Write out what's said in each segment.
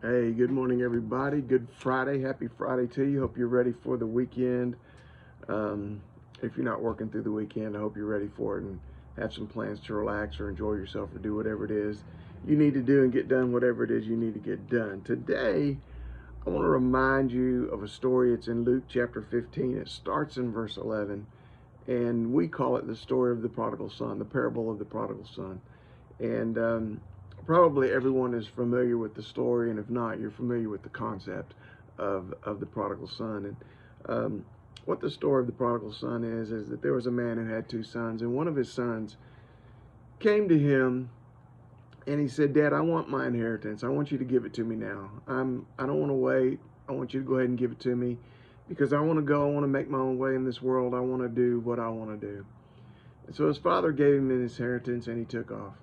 Hey, good morning, everybody. Good Friday. Happy Friday to you. Hope you're ready for the weekend. Um, if you're not working through the weekend, I hope you're ready for it and have some plans to relax or enjoy yourself or do whatever it is you need to do and get done whatever it is you need to get done. Today, I want to remind you of a story. It's in Luke chapter 15. It starts in verse 11, and we call it the story of the prodigal son, the parable of the prodigal son. And probably everyone is familiar with the story, and if not, you're familiar with the concept of the prodigal son. And what the story of the prodigal son is that there was a man who had two sons, and one of his sons came to him and he said, "Dad, I want my inheritance. I want you to give it to me now. I don't want to wait. I want you to go ahead and give it to me because I want to go. I want to make my own way in this world. I want to do what I want to do." And so his father gave him his inheritance, and he took off.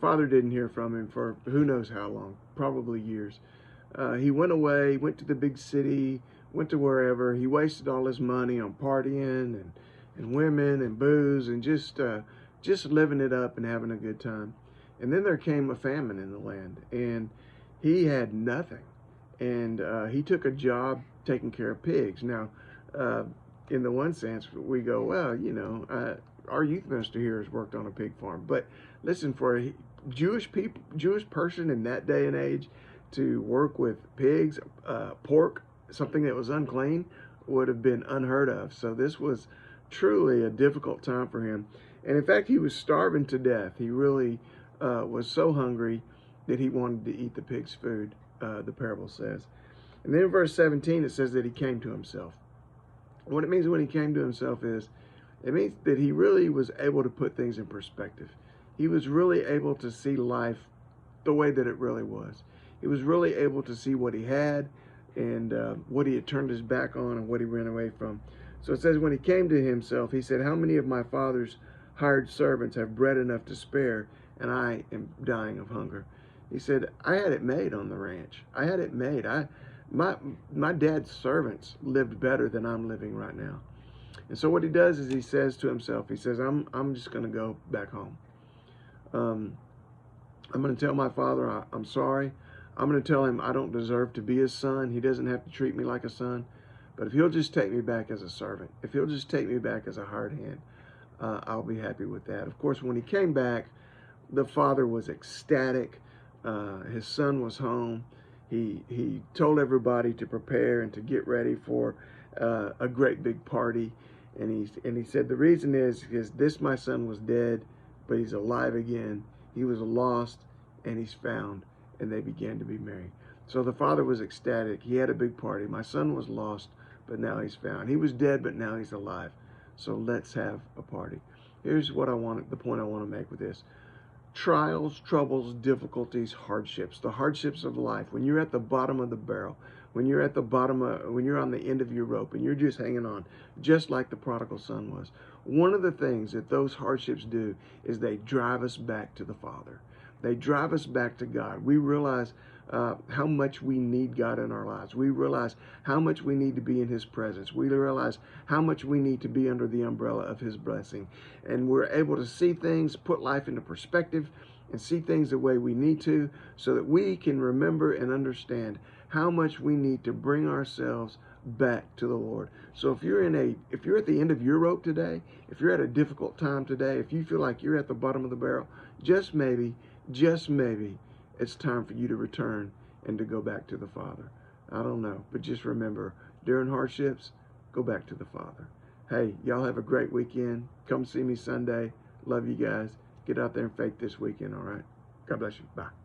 Father didn't hear from him for who knows how long, probably years. He went away, went to the big city, went to wherever. He wasted all his money on partying and women and booze and just living it up and having a good time. And then there came a famine in the land, and he had nothing. And he took a job taking care of pigs. Now, uh, in the one sense, we go, well, our youth minister here has worked on a pig farm, but listen, for a Jewish person in that day and age to work with pigs, pork, something that was unclean, would have been unheard of. So this was truly a difficult time for him. And in fact, he was starving to death. He really was so hungry that he wanted to eat the pig's food, the parable says. And then in verse 17, it says that he came to himself. What it means when he came to himself is it means that he really was able to put things in perspective. He was really able to see life the way that it really was. He was really able to see what he had and what he had turned his back on and what he ran away from. So it says, when he came to himself, he said, "How many of my father's hired servants have bread enough to spare, and I am dying of hunger?" He said, "I had it made on the ranch. I had it made. My dad's servants lived better than I'm living right now." And so what he does is he says to himself, he says, I'm just going to go back home. Um, I'm going to tell my father I'm sorry. I'm going to tell him I don't deserve to be his son. He doesn't have to treat me like a son. But if he'll just take me back as a servant, if he'll just take me back as a hired hand, I'll be happy with that. Of course, when he came back, the father was ecstatic. His son was home. He told everybody to prepare and to get ready for a great big party. And he said, the reason is this my son was dead, but he's alive again. He was lost and he's found. And they began to be merry. So the father was ecstatic. He had a big party. My son was lost, but now he's found. He was dead, but now he's alive. So let's have a party. Here's what the point I want to make with this. Trials, troubles, difficulties, hardships, the hardships of life. When you're at the bottom of the barrel, when you're on the end of your rope and you're just hanging on, just like the prodigal son was. One of the things that those hardships do is they drive us back to the Father. They drive us back to God. We realize how much we need God in our lives. We realize how much we need to be in His presence. We realize how much we need to be under the umbrella of His blessing. And we're able to see things, put life into perspective, and see things the way we need to, so that we can remember and understand how much we need to bring ourselves back to the Lord. So if you're at the end of your rope today, if you're at a difficult time today, if you feel like you're at the bottom of the barrel, just maybe, it's time for you to return and to go back to the Father. I don't know, but just remember, during hardships, go back to the Father. Hey, y'all have a great weekend. Come see me Sunday. Love you guys. Get out there and faith this weekend, all right? God bless you. Bye.